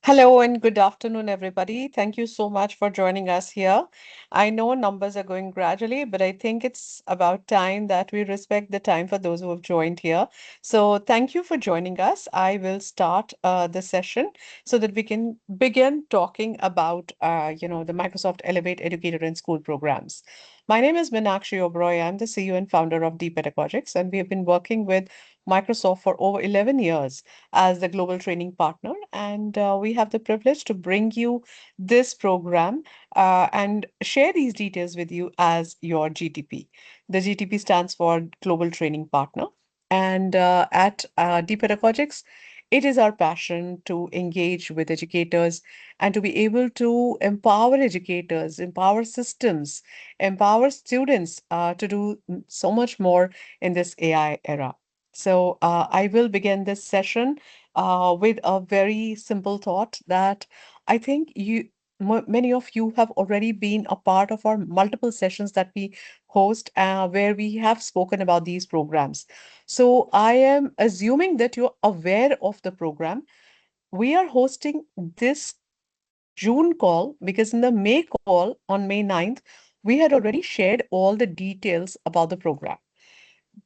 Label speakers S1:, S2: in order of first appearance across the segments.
S1: Hello and good afternoon, everybody. Thank you so much for joining us here. I know numbers are going gradually, but I think it's about time that we respect the time for those who have joined here. So, thank you for joining us. I will start the session so that we can begin talking about, the Microsoft Elevate Educator and School programs. My name is Meenakshi Oberoi. I'm the CEO and founder of Deep Pedagogics, and we have been working with Microsoft for over 11 years as the global training partner. And we have the privilege to bring you this program and share these details with you as your GTP. The GTP stands for Global Training Partner. And at Deep Pedagogics, it is our passion to engage with educators and to be able to empower educators, empower systems, empower students to do so much more in this AI era. So I will begin this session with a very simple thought that I think many of you have already been a part of our multiple sessions that we host where we have spoken about these programs. So I am assuming that you're aware of the program. We are hosting this June call because in the May call on May 9th, we had already shared all the details about the program,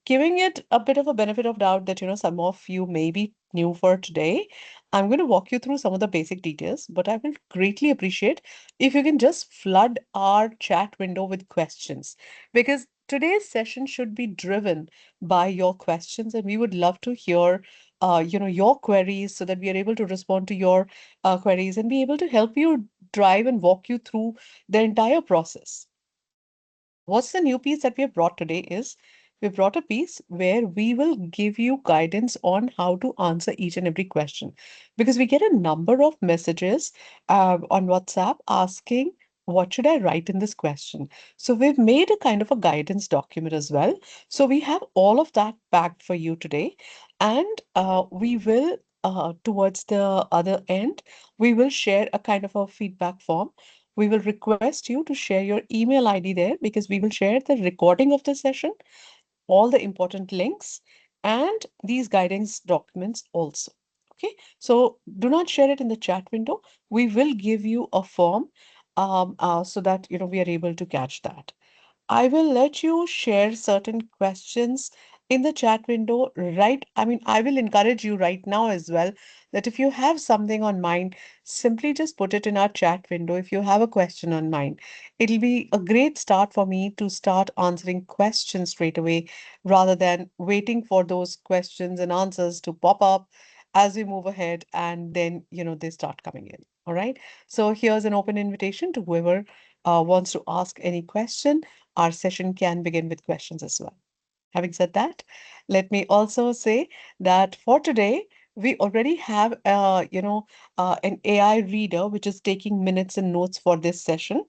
S1: giving it a bit of a benefit of doubt that some of you may be new for today. I'm going to walk you through some of the basic details, but I will greatly appreciate if you can just flood our chat window with questions, because today's session should be driven by your questions, and we would love to hear your queries so that we are able to respond to your queries and be able to help you drive and walk you through the entire process. What's the new piece that we have brought today is we brought a piece where we will give you guidance on how to answer each and every question, because we get a number of messages on WhatsApp asking, what should I write in this question? So we've made a kind of a guidance document as well. So we have all of that packed for you today. And we will, towards the other end, we will share a kind of a feedback form. We will request you to share your email ID there because we will share the recording of the session, all the important links, and these guidance documents also. Okay, so do not share it in the chat window. We will give you a form so that we are able to catch that. I will let you share certain questions in the chat window, right? I mean, I will encourage you right now as well that if you have something on mind, simply just put it in our chat window. If you have a question on mind, it'll be a great start for me to start answering questions straight away rather than waiting for those questions and answers to pop up as we move ahead and then, they start coming in. All right. So here's an open invitation to whoever wants to ask any question. Our session can begin with questions as well. Having said that, let me also say that for today, we already have, an AI reader which is taking minutes and notes for this session.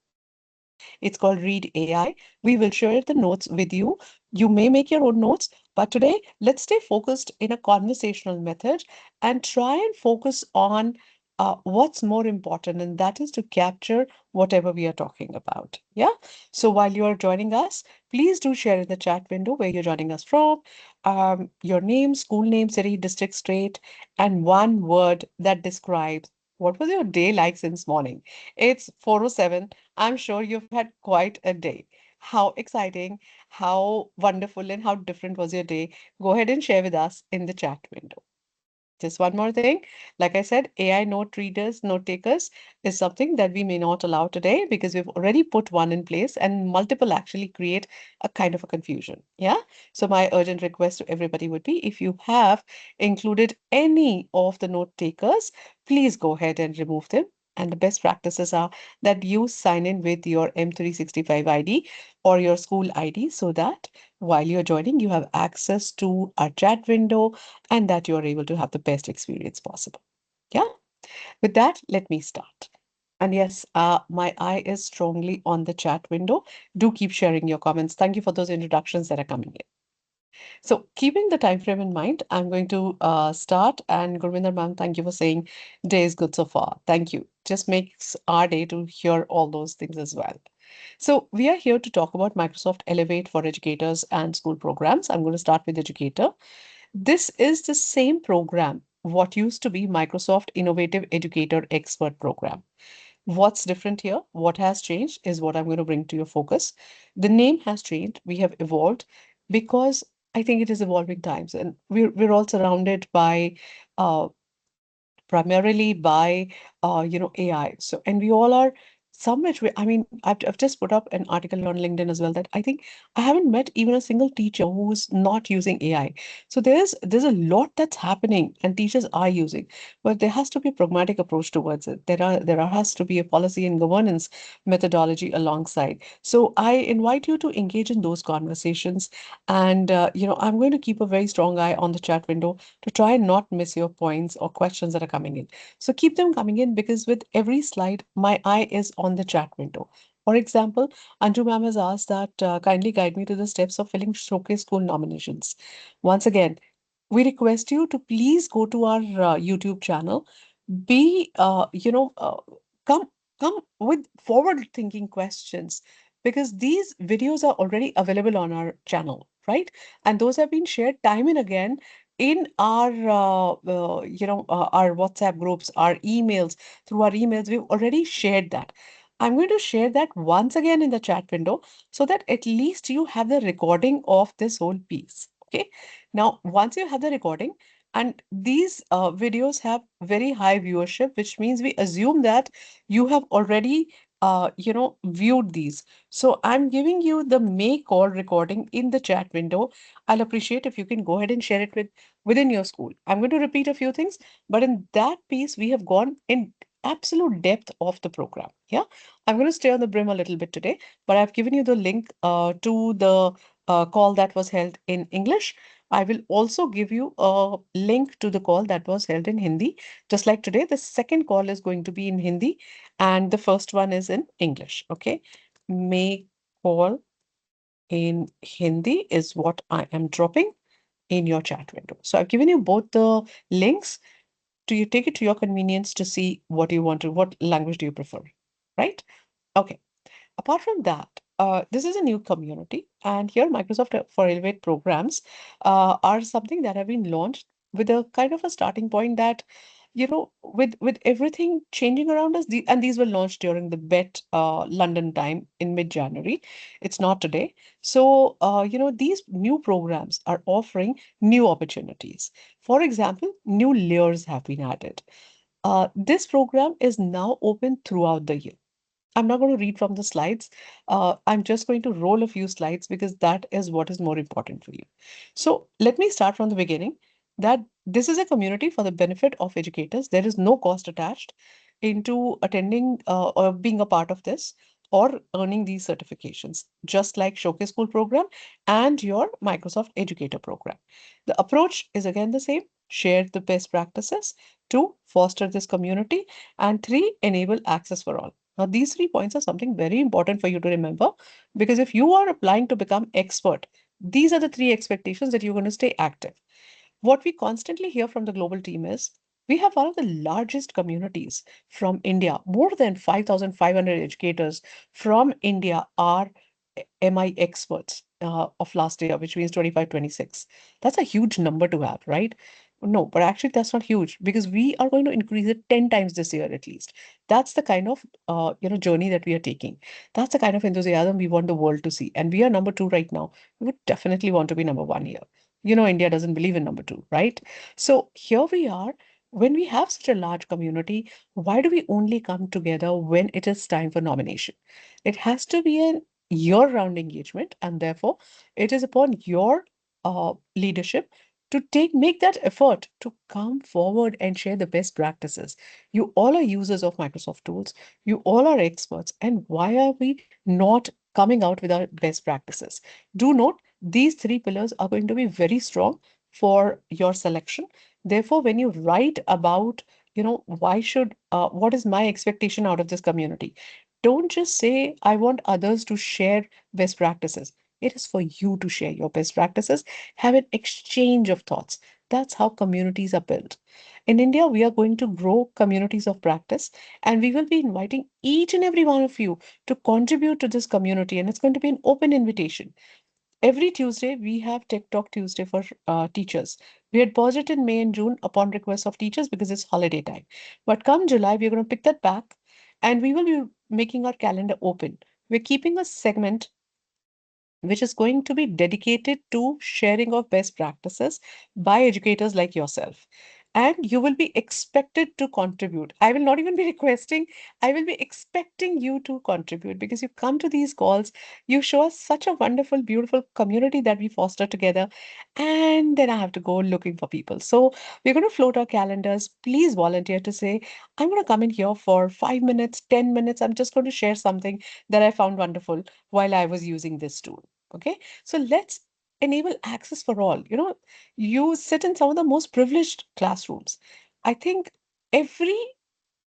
S1: It's called Read AI. We will share the notes with you. You may make your own notes, but today let's stay focused in a conversational method and try and focus on what's more important, and that is to capture whatever we are talking about. Yeah. So while you are joining us, please do share in the chat window where you're joining us from, your name, school name, city, district, state, and one word that describes what was your day like since morning. It's 4:07. I'm sure you've had quite a day. How exciting, how wonderful, and how different was your day? Go ahead and share with us in the chat window. Just one more thing. Like I said, AI note readers, note takers is something that we may not allow today because we've already put one in place and multiple actually create a kind of a confusion. Yeah. So my urgent request to everybody would be if you have included any of the note takers, please go ahead and remove them. And the best practices are that you sign in with your M365 ID or your school ID so that while you're joining, you have access to our chat window and that you are able to have the best experience possible. Yeah. With that, let me start. And yes, my eye is strongly on the chat window. Do keep sharing your comments. Thank you for those introductions that are coming in. So, keeping the time frame in mind, I'm going to start. And Gurvinder ma'am, thank you for saying day is good so far. Thank you. Just makes our day to hear all those things as well. So, we are here to talk about Microsoft Elevate for educators and school programs. I'm going to start with educator. This is the same program what used to be Microsoft Innovative Educator Expert Program. What's different here? What has changed is what I'm going to bring to your focus. The name has changed. We have evolved because I think it is evolving times, and we're all surrounded by uh, primarily by AI. So, and we all are some which way. I mean, I've just put up an article on LinkedIn as well that I think I haven't met even a single teacher who's not using AI. So there's a lot that's happening and teachers are using, but there has to be a pragmatic approach towards it. Has to be a policy and governance methodology alongside. So I invite you to engage in those conversations, and I'm going to keep a very strong eye on the chat window to try and not miss your points or questions that are coming in. So keep them coming in because with every slide, my eye is on the chat window. For example, Anju ma'am has asked that kindly guide me to the steps of filling showcase school nominations. Once again, we request you to please go to our YouTube channel. Be, come come with forward-thinking questions because these videos are already available on our channel, right? And those have been shared time and again in our, our WhatsApp groups, our emails. Through our emails, we've already shared that. I'm going to share that once again in the chat window so that at least you have the recording of this whole piece. Okay. Now, once you have the recording, and these videos have very high viewership, which means we assume that you have already, viewed these. So I'm giving you the May call recording in the chat window. I'll appreciate if you can go ahead and share it within your school. I'm going to repeat a few things, but in that piece, we have gone in absolute depth of the program. Yeah, I'm going to stay on the brim a little bit today, but I've given you the link to the call that was held in English. I will also give you a link to the call that was held in Hindi. Just like today, the second call is going to be in Hindi and the first one is in English. Okay. May call in Hindi is what I am dropping in your chat window. So I've given you both the links. Do you take it to your convenience to see what you want to, what language do you prefer? Right? Okay. Apart from that, this is a new community, and here Microsoft for Elevate programs are something that have been launched with a kind of a starting point that, with everything changing around us, and these were launched during the BET London time in mid-January. It's not today. So, these new programs are offering new opportunities. For example, new layers have been added. This program is now open throughout the year. I'm not going to read from the slides. I'm just going to roll a few slides because that is what is more important for you. So let me start from the beginning that this is a community for the benefit of educators. There is no cost attached into attending or being a part of this or earning these certifications, just like Showcase School program and your Microsoft Educator program. The approach is again the same. Share the best practices. Two, foster this community. And three, enable access for all. Now, these 3 points are something very important for you to remember because if you are applying to become expert, these are the three expectations that you're going to stay active. What we constantly hear from the global team is we have one of the largest communities from India. More than 5,500 educators from India are MI experts of last year, which means 25, 26. That's a huge number to have, right? No, but actually that's not huge because we are going to increase it 10 times this year at least. That's the kind of journey that we are taking. That's the kind of enthusiasm we want the world to see. And we are number two right now. We would definitely want to be number one here. India doesn't believe in number two, right? So here we are. When we have such a large community, why do we only come together when it is time for nomination? It has to be an year-round engagement, and therefore it is upon your leadership to make that effort to come forward and share the best practices. You all are users of Microsoft tools. You all are experts. And why are we not coming out with our best practices? Do note these three pillars are going to be very strong for your selection. Therefore, when you write about, what is my expectation out of this community? Don't just say, I want others to share best practices. It is for you to share your best practices, have an exchange of thoughts. That's how communities are built. In India, we are going to grow communities of practice, and we will be inviting each and every one of you to contribute to this community, and it's going to be an open invitation. Every Tuesday, we have Tech Talk Tuesday for teachers. We had paused it in May and June upon request of teachers because it's holiday time. But come July, we're going to pick that back and we will be making our calendar open. We're keeping a segment which is going to be dedicated to sharing of best practices by educators like yourself. And you will be expected to contribute. I will not even be requesting, I will be expecting you to contribute because you come to these calls, you show us such a wonderful, beautiful community that we foster together. And then I have to go looking for people. So we're going to float our calendars. Please volunteer to say, I'm going to come in here for 5 minutes, 10 minutes. I'm just going to share something that I found wonderful while I was using this tool. Okay, so let's enable access for all. You sit in some of the most privileged classrooms. I think every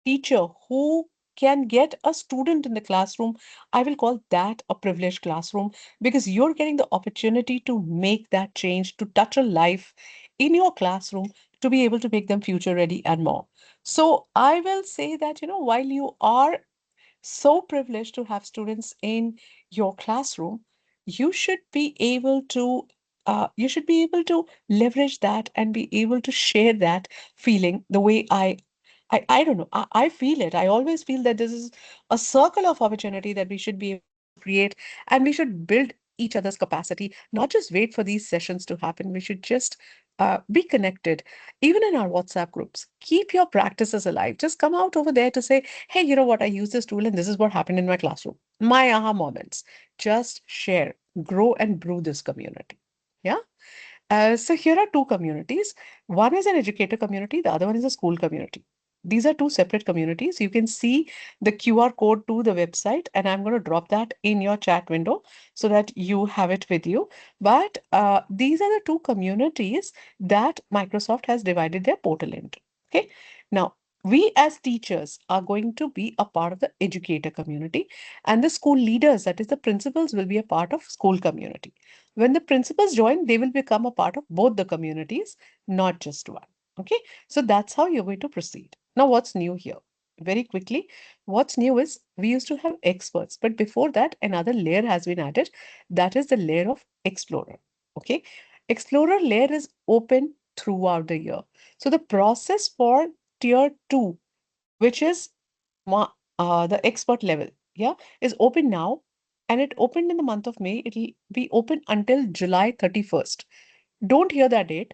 S1: teacher who can get a student in the classroom, I will call that a privileged classroom because you're getting the opportunity to make that change, to touch a life in your classroom, to be able to make them future ready and more. So I will say that, while you are so privileged to have students in your classroom, you should be able to leverage that and be able to share that feeling the way I don't know. I feel it. I always feel that this is a circle of opportunity that we should be able to create and we should build each other's capacity, not just wait for these sessions to happen. We should just be connected, even in our WhatsApp groups. Keep your practices alive. Just come out over there to say, hey, you know what? I use this tool and this is what happened in my classroom. My aha moments. Just share, grow, and brew this community. Yeah. So here are two communities. One is an educator community, the other one is a school community. These are two separate communities. You can see the QR code to the website, and I'm going to drop that in your chat window so that you have it with you. But these are the two communities that Microsoft has divided their portal into. Okay. Now, we as teachers are going to be a part of the educator community, and the school leaders, that is the principals, will be a part of school community. When the principals join, they will become a part of both the communities, not just one. Okay, so that's how you're going to proceed. Now, what's new here? Very quickly, what's new is we used to have experts, but before that, another layer has been added. That is the layer of Explorer. Okay, Explorer layer is open throughout the year. So the process for tier two, which is the expert level, yeah, is open now, and it opened in the month of May. It'll be open until July 31st. Don't hear that date.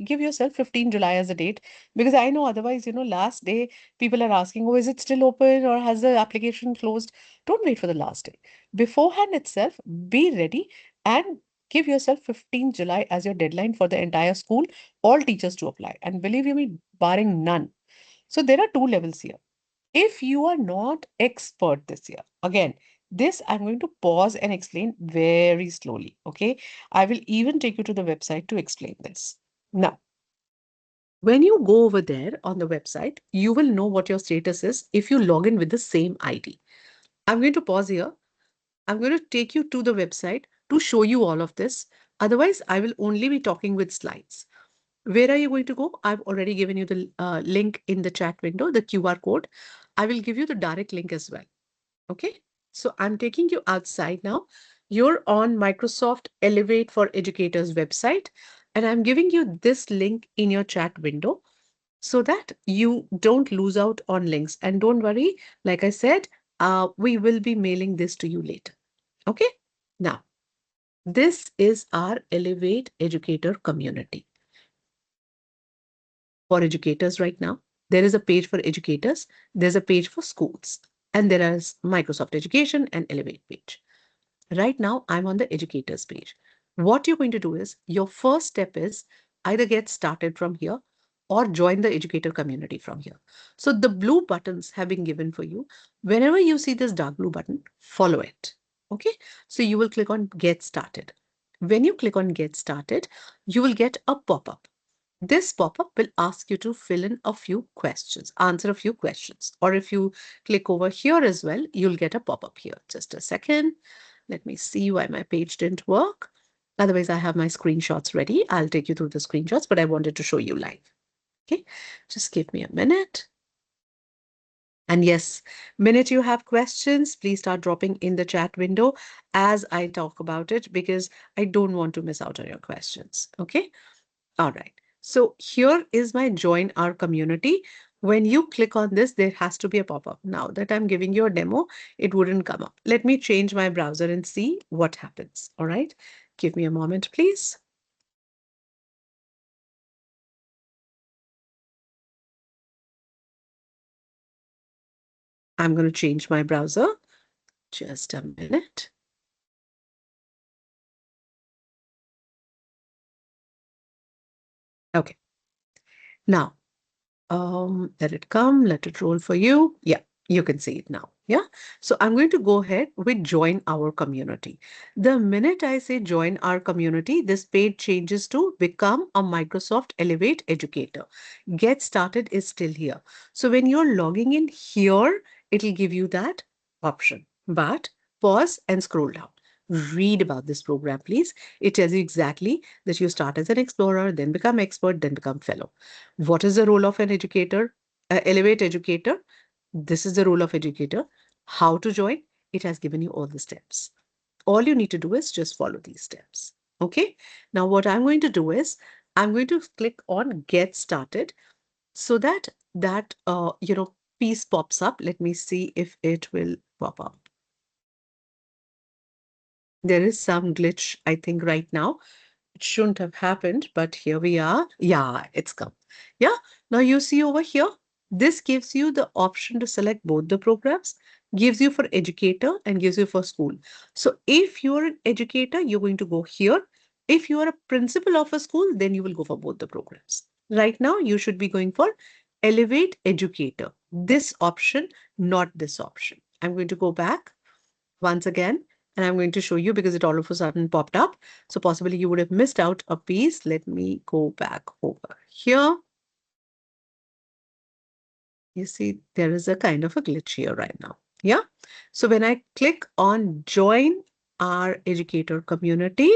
S1: Give yourself 15 July as a date because I know otherwise, last day people are asking, oh, is it still open or has the application closed? Don't wait for the last day. Beforehand itself, be ready and give yourself 15 July as your deadline for the entire school, all teachers to apply. And believe you me, barring none. So there are two levels here. If you are not expert this year, again, this I'm going to pause and explain very slowly. Okay. I will even take you to the website to explain this. Now, when you go over there on the website, you will know what your status is if you log in with the same ID. I'm going to pause here. I'm going to take you to the website to show you all of this. Otherwise, I will only be talking with slides. Where are you going to go? I've already given you the link in the chat window, the QR code. I will give you the direct link as well. Okay, so I'm taking you outside now. You're on Microsoft Elevate for Educators website, and I'm giving you this link in your chat window so that you don't lose out on links. And don't worry, like I said, we will be mailing this to you later. Okay, now this is our Elevate Educator community for educators right now. There is a page for educators, there's a page for schools, and there is Microsoft Education and Elevate page. Right now, I'm on the educators page. What you're going to do is your first step is either get started from here or join the educator community from here. So the blue buttons have been given for you. Whenever you see this dark blue button, follow it. Okay, so you will click on get started. When you click on get started, you will get a pop-up. This pop-up will ask you to fill in a few questions, answer a few questions. Or if you click over here as well, you'll get a pop-up here. Just a second. Let me see why my page didn't work. Otherwise, I have my screenshots ready. I'll take you through the screenshots, but I wanted to show you live. Okay, just give me a minute. And yes, minute you have questions, please start dropping in the chat window as I talk about it because I don't want to miss out on your questions. Okay, all right. So here is my join our community. When you click on this, there has to be a pop-up. Now that I'm giving you a demo, it wouldn't come up. Let me change my browser and see what happens. All right. Give me a moment, please. I'm going to change my browser. Just a minute. Okay. Now, let it come, let it roll for you. Yeah, you can see it now. Yeah. So I'm going to go ahead with join our community. The minute I say join our community, this page changes to become a Microsoft Elevate educator. Get started is still here. So when you're logging in here, it'll give you that option. But pause and scroll down. Read about this program, please. It tells you exactly that you start as an explorer, then become expert, then become fellow. What is the role of an educator? Elevate educator. This is the role of educator. How to join? It has given you all the steps. All you need to do is just follow these steps. Okay. Now, what I'm going to do is I'm going to click on get started so that piece pops up. Let me see if it will pop up. There is some glitch, I think, right now. It shouldn't have happened, but here we are. Yeah, it's come. Yeah. Now you see over here, this gives you the option to select both the programs, gives you for educator and gives you for school. So if you're an educator, you're going to go here. If you are a principal of a school, then you will go for both the programs. Right now, you should be going for Elevate Educator. This option, not this option. I'm going to go back once again, and I'm going to show you because it all of a sudden popped up. So possibly you would have missed out a piece. Let me go back over here. You see, there is a kind of a glitch here right now. Yeah. So when I click on join our educator community,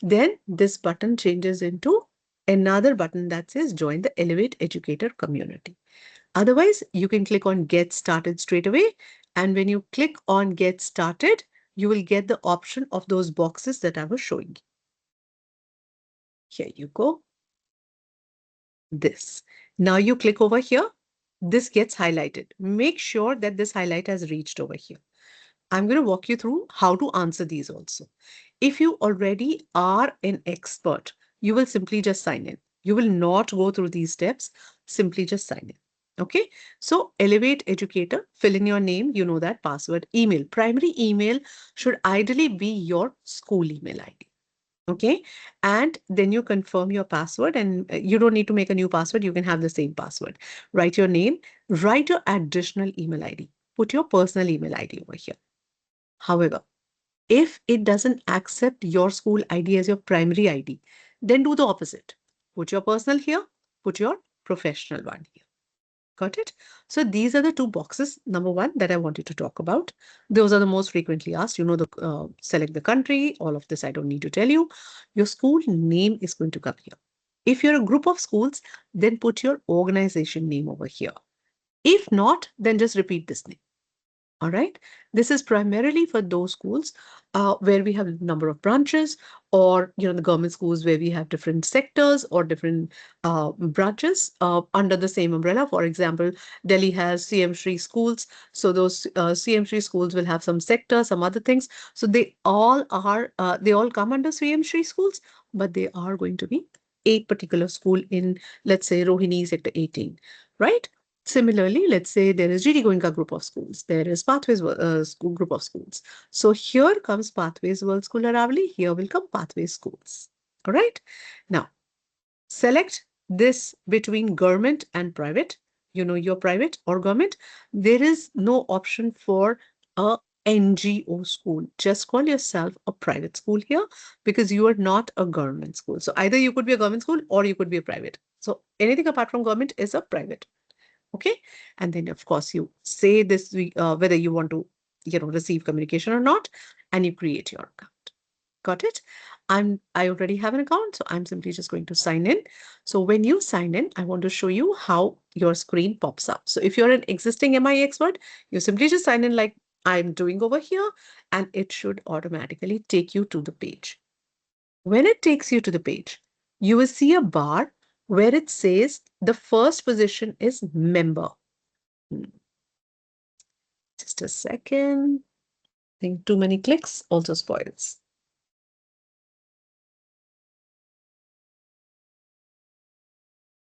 S1: then this button changes into another button that says join the Elevate Educator community. Otherwise, you can click on Get Started straight away. And when you click on Get Started, you will get the option of those boxes that I was showing you. Here you go. This. Now you click over here. This gets highlighted. Make sure that this highlight has reached over here. I'm going to walk you through how to answer these also. If you already are an expert, you will simply just sign in. You will not go through these steps, simply just sign in. Okay, so Elevate Educator, fill in your name, you know that password, email. Primary email should ideally be your school email ID. Okay, and then you confirm your password, and you don't need to make a new password. You can have the same password. Write your name, write your additional email ID, put your personal email ID over here. However, if it doesn't accept your school ID as your primary ID, then do the opposite. Put your personal here, put your professional one here. Got it? So these are the two boxes, number one, that I wanted to talk about. Those are the most frequently asked. Select the country, all of this I don't need to tell you. Your school name is going to come here. If you're a group of schools, then put your organization name over here. If not, then just repeat this name. All right. This is primarily for those schools where we have a number of branches, or the government schools where we have different sectors or different branches under the same umbrella. For example, Delhi has CM Shri schools, so those CM Shri schools will have some sector, some other things. So they all come under CM Shri schools, but they are going to be a particular school in, let's say, Rohini sector 18, right? Similarly, let's say there is GD Goenka group of schools, there is Pathways school group of schools. So here comes Pathways World School Aravali, here will come Pathways schools. All right. Now, select this between government and private. Your private or government. There is no option for a NGO school. Just call yourself a private school here because you are not a government school. So either you could be a government school or you could be a private. So anything apart from government is a private. Okay. And then of course you say this, whether you want to, receive communication or not, and you create your account. Got it? I already have an account, so I'm simply just going to sign in. So when you sign in, I want to show you how your screen pops up. So if you're an existing MI expert, you simply just sign in like I'm doing over here, and it should automatically take you to the page. When it takes you to the page, you will see a bar where it says the first position is member. Hmm, Just a second. I think too many clicks also spoils.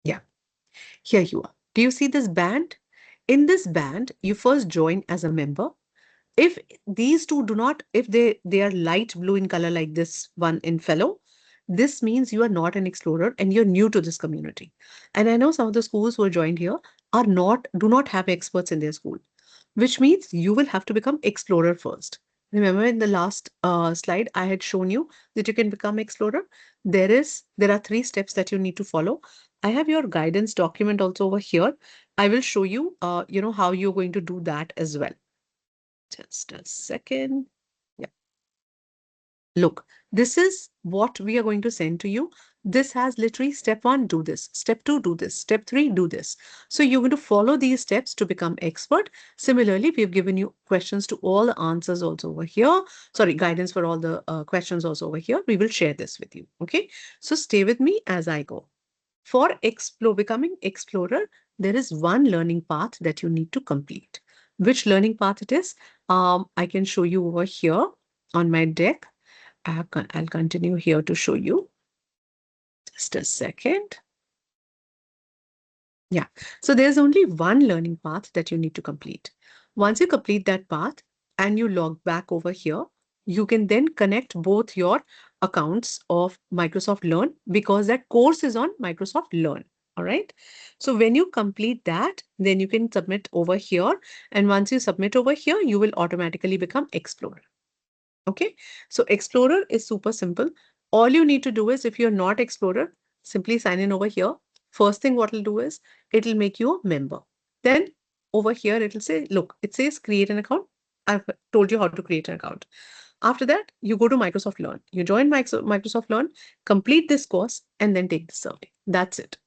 S1: Yeah, here you are. Do you see this band? In this band, you first join as a member. If these two do not, if they are light blue in color like this one in fellow, this means you are not an explorer and you're new to this community. And I know some of the schools who are joined here are not, do not have experts in their school, which means you will have to become explorer first. Remember in the last slide, I had shown you that you can become explorer. There are 3 steps that you need to follow. I have your guidance document also over here. I will show you, how you're going to do that as well. Just a second. Yeah. Look, this is what we are going to send to you. This has literally step 1, do this. Step 2, do this. Step 3, do this. So you're going to follow these steps to become expert. Similarly, we've given you questions to all the answers also over here. Sorry, guidance for all the questions also over here. We will share this with you. Okay. So stay with me as I go. For becoming explorer, there is one learning path that you need to complete. Which learning path it is? I can show you over here on my deck. I'll continue here to show you. Just a second. Yeah. So there's only one learning path that you need to complete. Once you complete that path and you log back over here, you can then connect both your accounts of Microsoft Learn because that course is on Microsoft Learn. All right. So when you complete that, then you can submit over here. And once you submit over here, you will automatically become Explorer. Okay, so Explorer is super simple. All you need to do is if you're not Explorer, simply sign in over here. First thing what it'll do is it'll make you a member. Then over here, it'll say, look, it says create an account. I've told you how to create an account. After that, you go to Microsoft Learn. You join Microsoft Learn, complete this course, and then take the survey. That's it.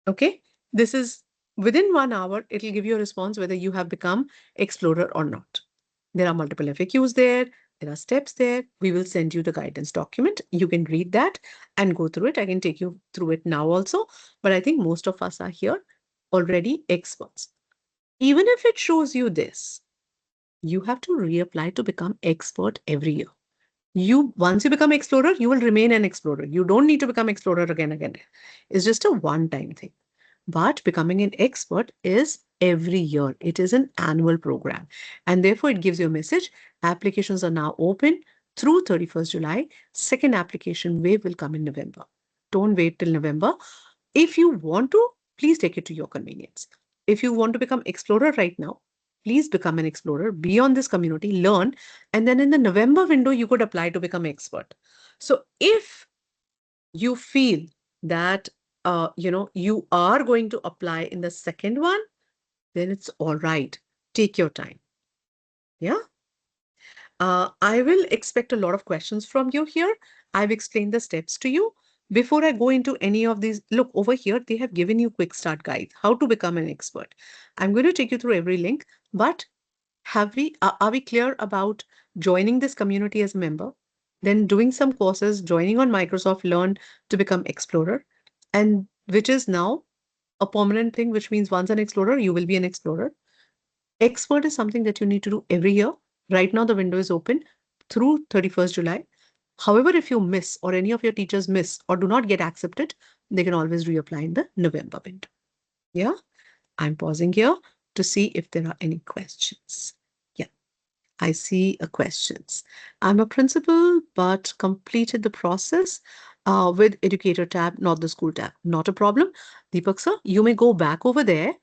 S1: Okay, this is within 1 hour, it'll give you a response whether you have become Explorer or not. There are multiple FAQs there. There are steps there. We will send you the guidance document. You can read that and go through it. I can take you through it now also, but I think most of us are here already experts. Even if it shows you this, you have to reapply to become expert every year. Once you become explorer, you will remain an explorer. You don't need to become explorer again. It's just a one-time thing. But becoming an expert is every year. It is an annual program. And therefore, it gives you a message. Applications are now open through 31st July. Second application wave will come in November. Don't wait till November. If you want to, please take it to your convenience. If you want to become explorer right now, please become an explorer, be on this community, learn, and then in the November window, you could apply to become expert. So if you feel that you are going to apply in the second one, then it's all right. Take your time. Yeah. I will expect a lot of questions from you here. I've explained the steps to you. Before I go into any of these, look over here, they have given you quick start guide, how to become an expert. I'm going to take you through every link, but are we clear about joining this community as a member, then doing some courses, joining on Microsoft Learn to become Explorer, and which is now a permanent thing, which means once an Explorer, you will be an Explorer. Expert is something that you need to do every year. Right now, the window is open through 31st July. However, if you miss or any of your teachers miss or do not get accepted, they can always reapply in the November window. Yeah, I'm pausing here to see if there are any questions. Yeah. I see a questions. I'm a principal, but completed the process with educator tab, not the school tab. Not a problem. Deepak sir, you may go back over there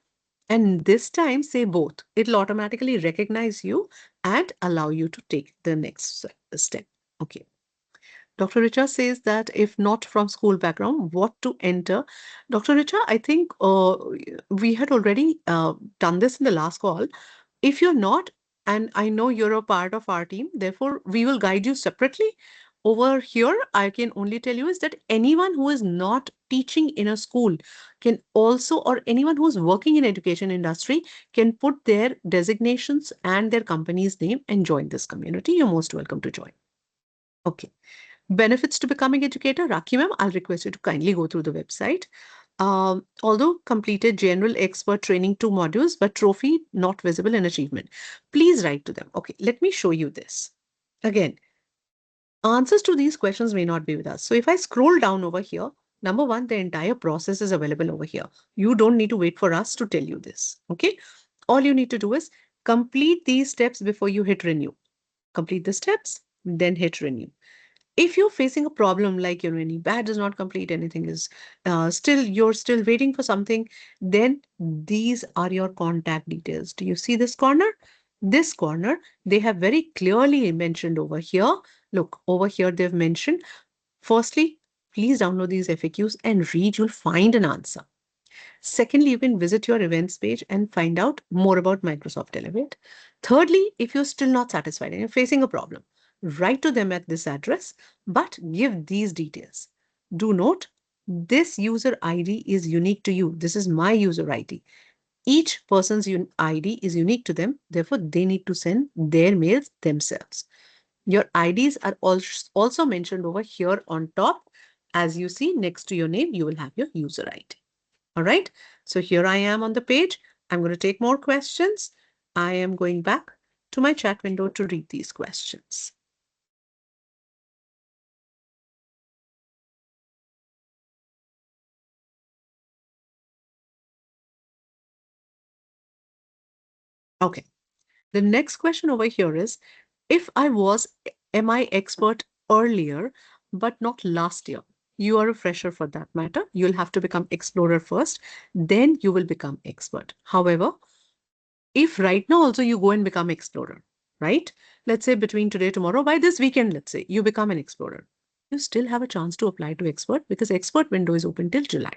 S1: and this time say both. It'll automatically recognize you and allow you to take the next step. Okay. Dr. Richa says that if not from school background, what to enter? Dr. Richa, I think we had already done this in the last call. If you're not, and I know you're a part of our team, therefore we will guide you separately. Over here, I can only tell you is that anyone who is not teaching in a school can also, or anyone who's working in education industry can put their designations and their company's name and join this community. You're most welcome to join. Okay. Benefits to becoming educator, Rakhi ma'am, I'll request you to kindly go through the website. Although completed general expert training 2 modules, but trophy not visible in achievement. Please write to them. Okay, let me show you this. Again, answers to these questions may not be with us. So if I scroll down over here, number one, the entire process is available over here. You don't need to wait for us to tell you this. Okay. All you need to do is complete these steps before you hit renew. Complete the steps, then hit renew. If you're facing a problem like any badge is not complete, anything is you're still waiting for something, then these are your contact details. Do you see this corner? This corner, they have very clearly mentioned over here. Look, over here they've mentioned, firstly, please download these FAQs and read, you'll find an answer. Secondly, you can visit your events page and find out more about Microsoft Elevate. Thirdly, if you're still not satisfied and you're facing a problem, write to them at this address, but give these details. Do note, this user ID is unique to you. This is my user ID. Each person's ID is unique to them. Therefore, they need to send their mails themselves. Your IDs are also mentioned over here on top. As you see next to your name, you will have your user ID. All right. So here I am on the page. I'm going to take more questions. I am going back to my chat window to read these questions. Okay. The next question over here is, if I was MI expert earlier, but not last year, you are a fresher for that matter. You'll have to become explorer first, then you will become expert. However, if right now also you go and become explorer, right? Let's say between today, tomorrow, by this weekend, let's say you become an explorer. You still have a chance to apply to expert because expert window is open till July.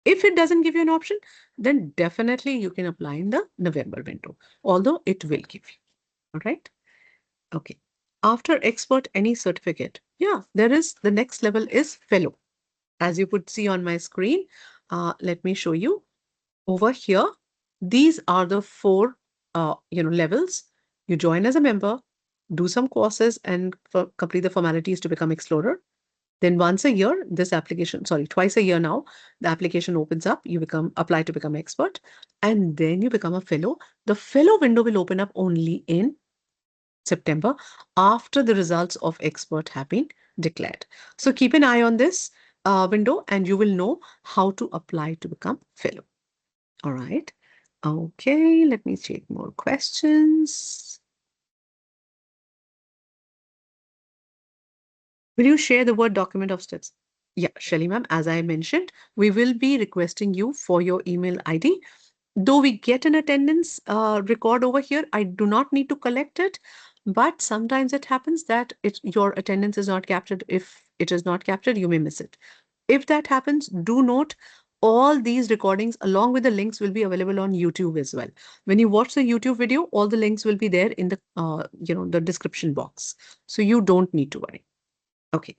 S1: If it doesn't give you an option, then definitely you can apply in the November window, although it will give you. All right. Okay. After expert, any certificate. Yeah, there is the next level is fellow. As you could see on my screen, let me show you over here. These are the 4 levels. You join as a member, do some courses and complete the formalities to become explorer. Then once a year, this application, sorry, twice a year now, the application opens up, you apply to become expert, and then you become a fellow. The fellow window will open up only in September after the results of expert have been declared. So keep an eye on this window and you will know how to apply to become fellow. All right. Okay, let me take more questions. Will you share the Word document of steps? Yeah, Shelly ma'am, as I mentioned, we will be requesting you for your email ID. Though we get an attendance record over here, I do not need to collect it. But sometimes it happens that your attendance is not captured. If it is not captured, you may miss it. If that happens, do note all these recordings along with the links will be available on YouTube as well. When you watch the YouTube video, all the links will be there in the the description box. So you don't need to worry. Okay.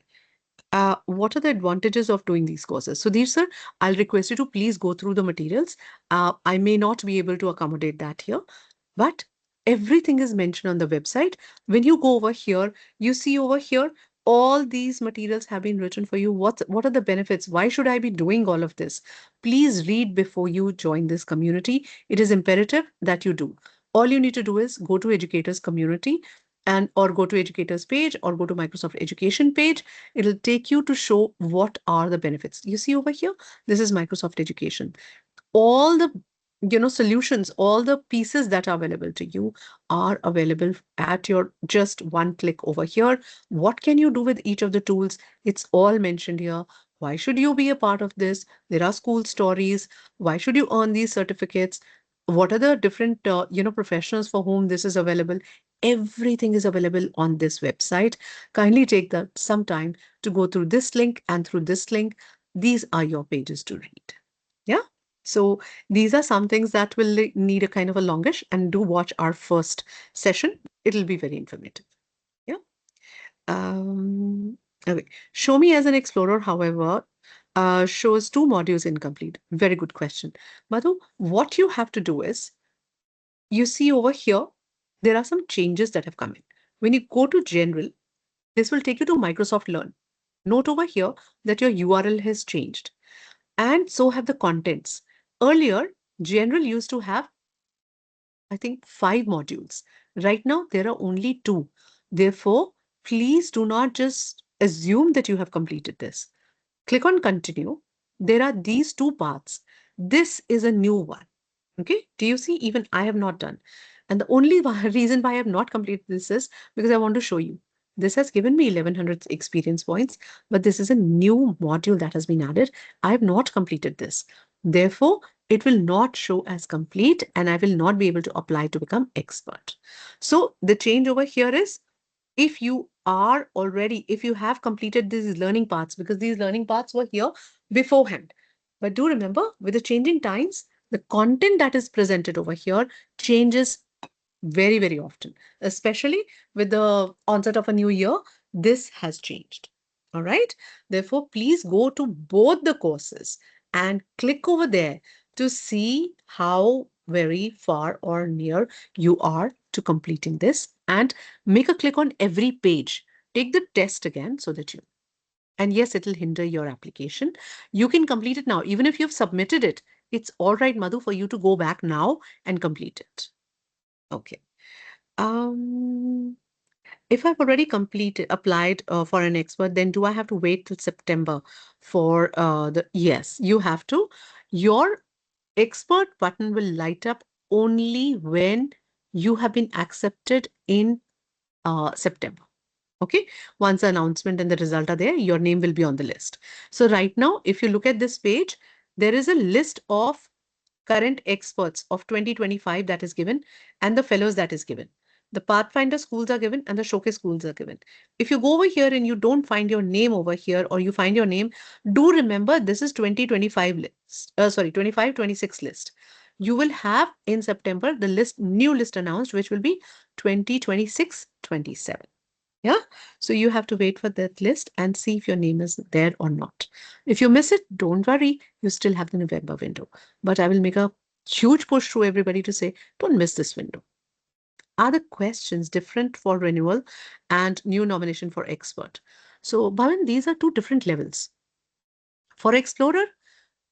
S1: What are the advantages of doing these courses? So these, sir, I'll request you to please go through the materials. I may not be able to accommodate that here, but everything is mentioned on the website. When you go over here, you see over here, all these materials have been written for you. What are the benefits? Why should I be doing all of this? Please read before you join this community. It is imperative that you do. All you need to do is go to educators community and or go to educators page or go to Microsoft Education page. It'll take you to show what are the benefits. You see over here, this is Microsoft Education. All the solutions, all the pieces that are available to you are available at your just one click over here. What can you do with each of the tools? It's all mentioned here. Why should you be a part of this? There are school stories. Why should you earn these certificates? What are the different professionals for whom this is available? Everything is available on this website. Kindly take that some time to go through this link and through this link. These are your pages to read. Yeah. So these are some things that will need a kind of a longish, and do watch our first session. It'll be very informative. Yeah. Okay. Show me as an explorer, however, shows 2 modules incomplete. Very good question. Madhu, what you have to do is, you see over here, there are some changes that have come in. When you go to general, This will take you to Microsoft Learn. Note over here that your URL has changed, and so have the contents. Earlier, General used to have, I think, 5 modules. Right now, there are only 2. Therefore, please do not just assume that you have completed this. Click on Continue. There are these 2 paths. This is a new one. Okay, do you see? Even I have not done. And the only reason why I have not completed this is because I want to show you. This has given me 1100 experience points, but this is a new module that has been added. I have not completed this. Therefore, it will not show as complete and I will not be able to apply to become expert. So the change over here is, if you are already, if you have completed these learning paths, because these learning paths were here beforehand. But do remember, with the changing times, the content that is presented over here changes very, very often, especially with the onset of a new year. This has changed. All right. Therefore, please go to both the courses and click over there to see how very far or near you are to completing this, and make a click on every page. Take the test again so that you, and yes, it'll hinder your application. You can complete it now. Even if you've submitted it, it's all right, Madhu, for you to go back now and complete it. Okay. Um, if I've already completed, applied for an expert, then do I have to wait till September for yes, you have to. Your expert button will light up only when you have been accepted in September. Okay. Once the announcement and the result are there, your name will be on the list. So right now, if you look at this page, there is a list of current experts of 2025 that is given, and the fellows that is given. The Pathfinder schools are given and the Showcase schools are given. If you go over here and you don't find your name over here, or you find your name, do remember this is 2025 list. Sorry, 25-26 list. You will have in September the new list announced, which will be 2026-27. Yeah. So you have to wait for that list and see if your name is there or not. If you miss it, don't worry. You still have the November window. But I will make a huge push to everybody to say, don't miss this window. Are the questions different for renewal and new nomination for expert? So, Bhavan, these are 2 different levels. For Explorer,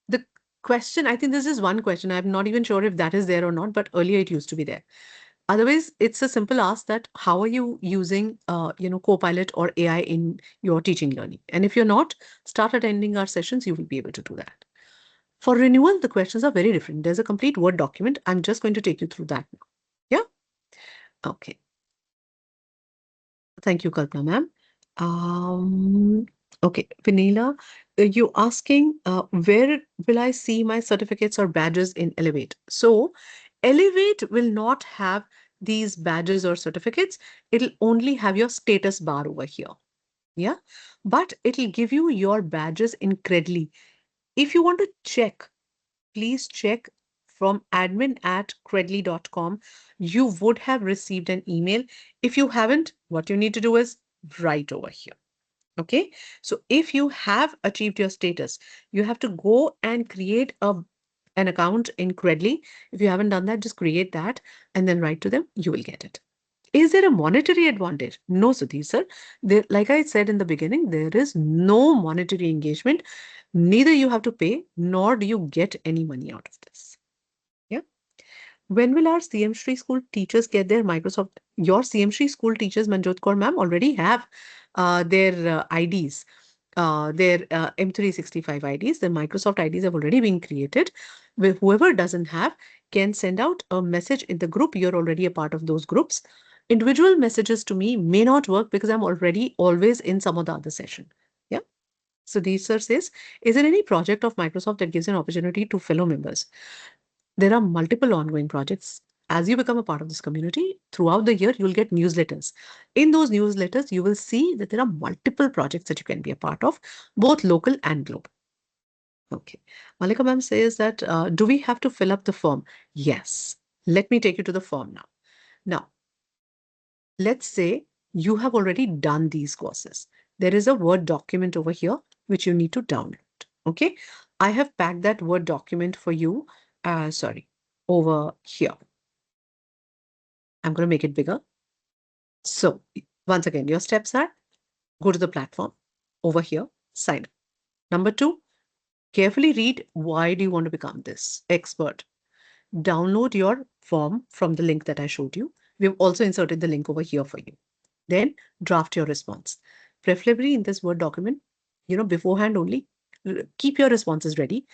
S1: the question, I think this is one question. I'm not even sure if that is there or not, but earlier it used to be there. Otherwise, it's a simple ask that how are you using, Copilot or AI in your teaching learning? And if you're not, start attending our sessions. You will be able to do that. For renewal, the questions are very different. There's a complete Word document. I'm just going to take you through that now. Yeah. Okay. Thank you, Kalpana ma'am. Okay, Vanilla, you asking where will I see my certificates or badges in Elevate? So, Elevate will not have these badges or certificates. It'll only have your status bar over here. Yeah, but it'll give you your badges in Credly. If you want to check, please check from admin@credly.com. You would have received an email. If you haven't, what you need to do is right over here. Okay. So if you have achieved your status, you have to go and create an account in Credly. If you haven't done that, just create that and then write to them. You will get it. Is there a monetary advantage? No, Sudhir sir. There, like I said in the beginning, there is no monetary engagement. Neither you have to pay, nor do you get any money out of this. Yeah. When will our CM Shri school teachers get their Microsoft? Your CM Shri school teachers, Manjot Kaur ma'am, already have their IDs, their M365 IDs. The Microsoft IDs have already been created. Whoever doesn't have can send out a message in the group. You're already a part of those groups. Individual messages to me may not work because I'm already always in some of the other session. Yeah. So sir says, is there any project of Microsoft that gives an opportunity to fellow members? There are multiple ongoing projects. As you become a part of this community, throughout the year, you'll get newsletters. In those newsletters, you will see that there are multiple projects that you can be a part of, both local and global. Okay. Malika ma'am says that, do we have to fill up the form? Yes. Let me take you to the form now. Now, let's say you have already done these courses. There is a Word document over here, which you need to download. Okay. I have packed that Word document for you. Sorry, over here. I'm going to make it bigger. So once again, your steps are Go to the platform. Over here, sign up. Number two, carefully read why do you want to become this expert. Download your form from the link that I showed you. We've also inserted the link over here for you. Then draft your response, preferably in this Word document, beforehand only. Keep your responses ready.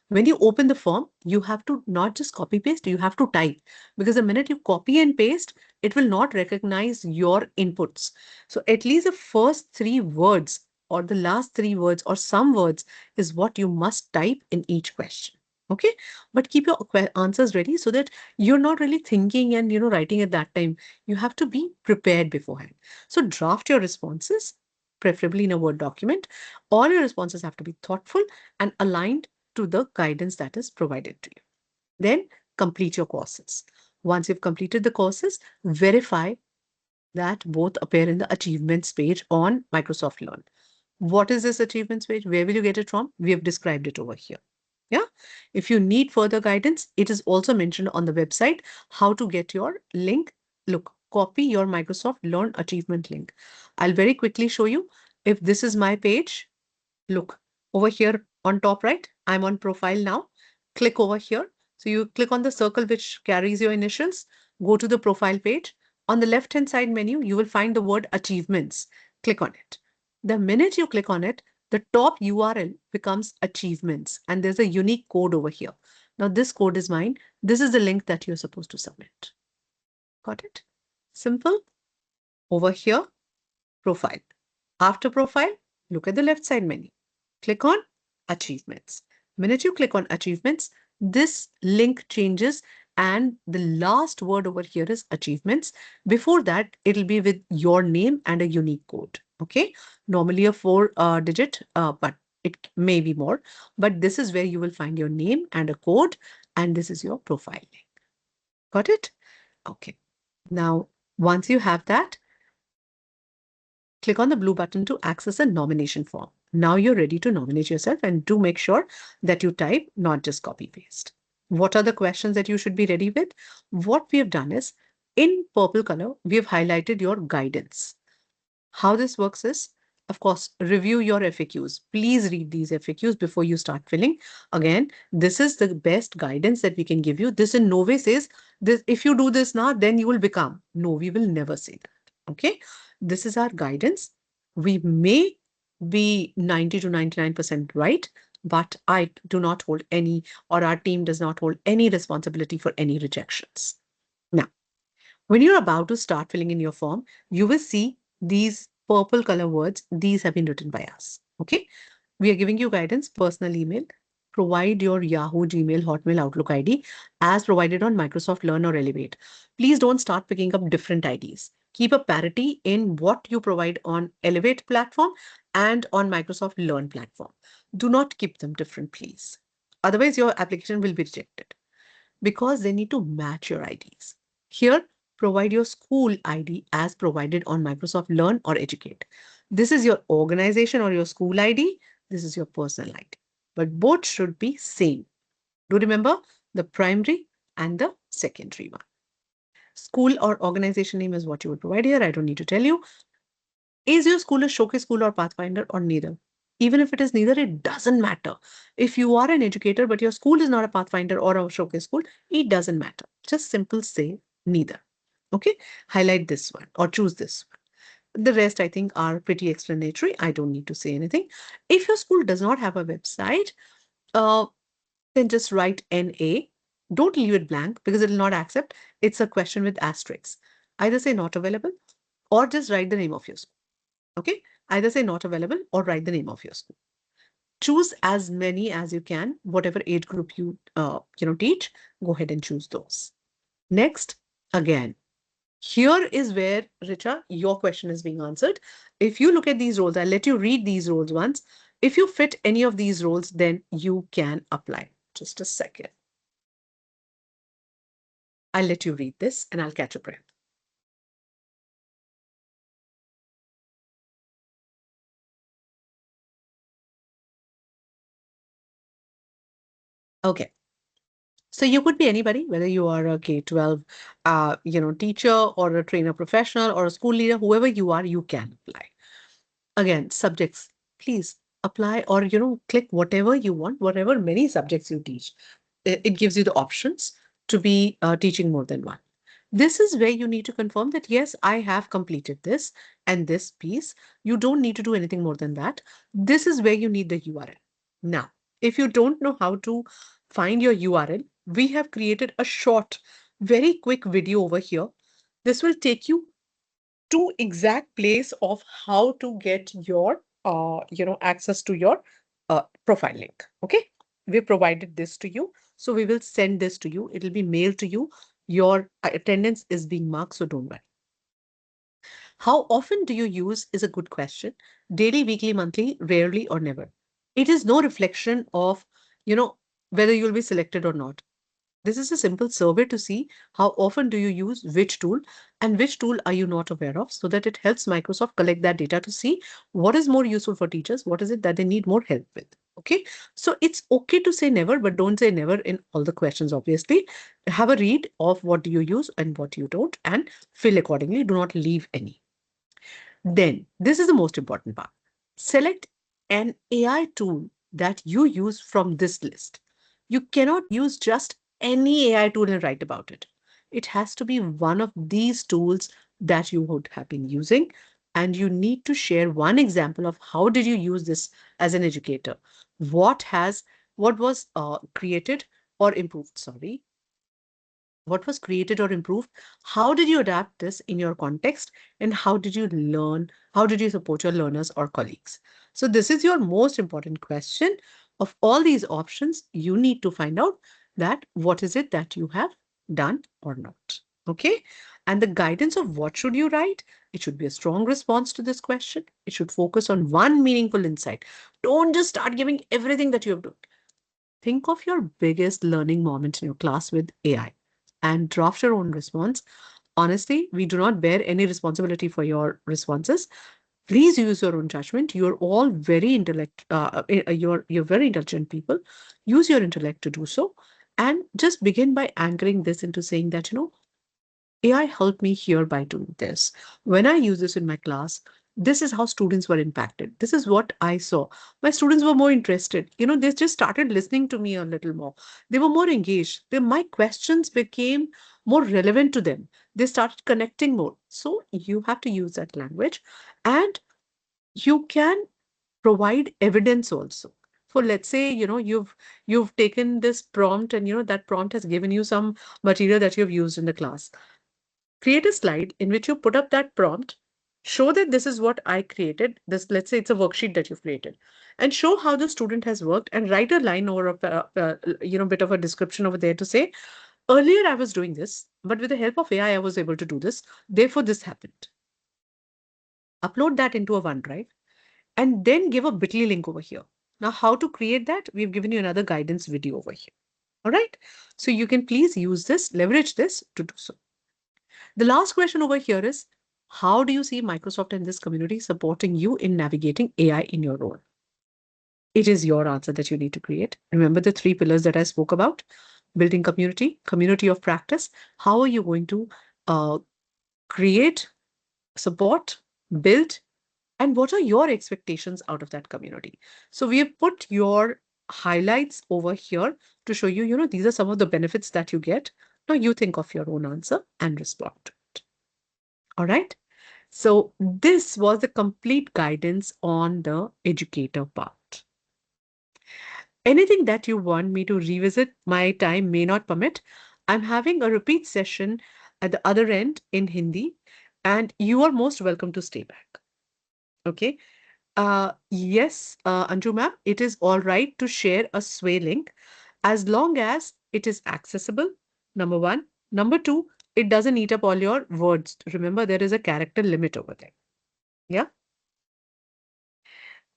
S1: When you open the form, you have to not just copy paste, you have to type, because the minute you copy and paste, it will not recognize your inputs. So at least the first three words or the last three words or some words is what you must type in each question. Okay, but keep your answers ready so that you're not really thinking and writing at that time. You have to be prepared beforehand. So draft your responses, preferably in a Word document. All your responses have to be thoughtful and aligned to the guidance that is provided to you. Then complete your courses. Once you've completed the courses, verify that both appear in the achievements page on Microsoft Learn. What is this achievements page? Where will you get it from? We have described it over here. Yeah. If you need further guidance, it is also mentioned on the website how to get your link. Look, copy your Microsoft Learn achievement link. I'll very quickly show you. If this is my page, look over here on top right, I'm on profile now. Click over here. So you click on the circle which carries your initials, go to the profile page. On the left hand side menu, you will find the word achievements. Click on it. The minute you click on it, the top URL becomes achievements and there's a unique code over here. Now this code is mine. This is the link that you're supposed to submit. Got it? Simple. Over here, profile. After profile, look at the left side menu. Click on achievements. Minute you click on achievements, this link changes and the last word over here is achievements. Before that, it'll be with your name and a unique code. Okay. Normally a four digit, but it may be more. But this is where you will find your name and a code, and this is your profile link. Got it? Okay. Now, once you have that, click on the blue button to access a nomination form. Now you're ready to nominate yourself, and do make sure that you type, not just copy paste. What are the questions that you should be ready with? What we have done is in purple color, we have highlighted your guidance. How this works is, of course, review your FAQs. Please read these FAQs before you start filling. Again, this is the best guidance that we can give you. This in no way says this, if you do this now, then you will become. No, we will never say that. Okay. This is our guidance. We may be 90 to 99% right, but I do not hold any, or our team does not hold any responsibility for any rejections. Now, when you're about to start filling in your form, you will see these purple color words. These have been written by us. Okay. We are giving you guidance, personal email. Provide your Yahoo, Gmail, Hotmail, Outlook ID as provided on Microsoft Learn or Elevate. Please don't start picking up different IDs. Keep a parity in what you provide on Elevate platform and on Microsoft Learn platform. Do not keep them different, please. Otherwise, your application will be rejected because they need to match your IDs. Here, provide your school ID as provided on Microsoft Learn or Educate. This is your organization or your school ID. This is your personal ID. But both should be same. Do remember the primary and the secondary one. School or organization name is what you would provide here. I don't need to tell you. Is your school a showcase school or pathfinder or neither? Even if it is neither, it doesn't matter. If you are an educator, but your school is not a pathfinder or a showcase school, it doesn't matter. Just simple say neither. Okay. Highlight this one or choose this one. The rest, I think, are pretty explanatory. I don't need to say anything. If your school does not have a website, uh, then just write NA. Don't leave it blank because it will not accept. It's a question with asterisks. Either say not available or just write the name of your school. Okay. Either say not available or write the name of your school. Choose as many as you can, whatever age group you teach. Go ahead and choose those. Next, again, here is where, Richa, your question is being answered. If you look at these roles, I'll let you read these roles once. If you fit any of these roles, then you can apply. Just a second. I'll let you read this and I'll catch your breath. Okay. So you could be anybody, whether you are a K-12, teacher or a trainer professional or a school leader, whoever you are, you can apply. Again, subjects, please apply or click whatever you want, whatever many subjects you teach. It gives you the options to be teaching more than one. This is where you need to confirm that yes, I have completed this and this piece. You don't need to do anything more than that. This is where you need the URL. Now, if you don't know how to find your URL, we have created a short, very quick video over here. This will take you to exact place of how to get your access to your profile link. Okay, we provided this to you, so we will send this to you. It'll be mailed to you. Your attendance is being marked, so don't worry. How often do you use is a good question. Daily, weekly, monthly, rarely, or never. It is no reflection of you know whether you'll be selected or not. This is a simple survey to see how often do you use which tool and which tool are you not aware of, so that it helps Microsoft collect that data to see what is more useful for teachers, what is it that they need more help with. Okay, so it's okay to say never, but don't say never in all the questions, obviously. Have a read of what do you use and what you don't, and fill accordingly. Do not leave any. Then, this is the most important part. Select an AI tool that you use from this list. You cannot use just any AI tool and write about it. It has to be one of these tools that you would have been using, and you need to share one example of how did you use this as an educator. What has what was created or improved, sorry, what was created or improved? How did you adapt this in your context? And how did you learn? How did you support your learners or colleagues? So, this is your most important question. Of all these options, you need to find out that what is it that you have done or not. Okay. And the guidance of what should you write? It should be a strong response to this question. It should focus on one meaningful insight. Don't just start giving everything that you have done. Think of your biggest learning moment in your class with AI and draft your own response. Honestly, we do not bear any responsibility for your responses. Please use your own judgment. You're all very you're very intelligent people. Use your intellect to do so, and just begin by anchoring this into saying that AI helped me here by doing this. When I use this in my class, this is how students were impacted. This is what I saw. My students were more interested. They just started listening to me a little more. They were more engaged. My questions became more relevant to them. They started connecting more. So you have to use that language, and you can provide evidence also. So let's say, you've taken this prompt, and that prompt has given you some material that you've used in the class. Create a slide in which you put up that prompt, show that this is what I created. This, let's say it's a worksheet that you've created, and show how the student has worked, and write a line over bit of a description over there to say, earlier I was doing this, but with the help of AI, I was able to do this. Therefore, this happened. Upload that into a OneDrive, and then give a bit.ly link over here. Now, how to create that? We've given you another guidance video over here. All right. So you can please use this, leverage this to do so. The last question over here is, how do you see Microsoft and this community supporting you in navigating AI in your role? It is your answer that you need to create. Remember the three pillars that I spoke about: building community, community of practice. How are you going to create, support, build, and what are your expectations out of that community? So we have put your highlights over here to show you, these are some of the benefits that you get. Now you think of your own answer and respond to it. All right. So this was the complete guidance on the educator part. Anything that you want me to revisit, my time may not permit. I'm having a repeat session at the other end in Hindi, and you are most welcome to stay back. Okay. Yes, Anju ma'am, it is all right to share a Sway link as long as it is accessible. Number one. Number two, it doesn't eat up all your words. Remember, there is a character limit over there. Yeah.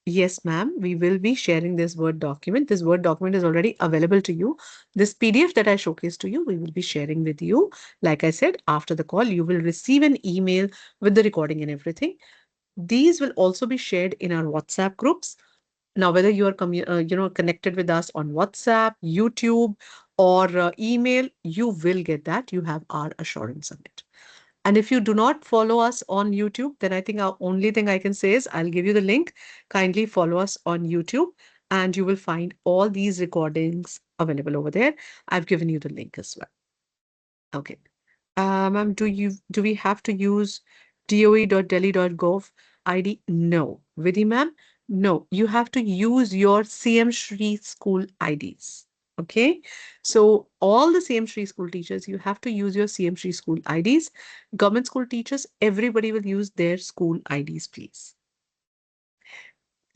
S1: Yes, ma'am. We will be sharing this Word document. This Word document is already available to you. This PDF that I showcased to you, we will be sharing with you. Like I said, after the call, you will receive an email with the recording and everything. These will also be shared in our WhatsApp groups. Now, whether you are connected with us on WhatsApp, YouTube, or email, you will get that. You have our assurance on it. And if you do not follow us on YouTube, then I think our only thing I can say is I'll give you the link. Kindly follow us on YouTube and you will find all these recordings available over there. I've given you the link as well. Okay. Ma'am, do we have to use doe.delhi.gov ID? No. Vidhi ma'am, no. You have to use your CM Shri school IDs. Okay. So all the CM Shri school teachers, you have to use your CM Shri school IDs. Government school teachers, everybody will use their school IDs, please.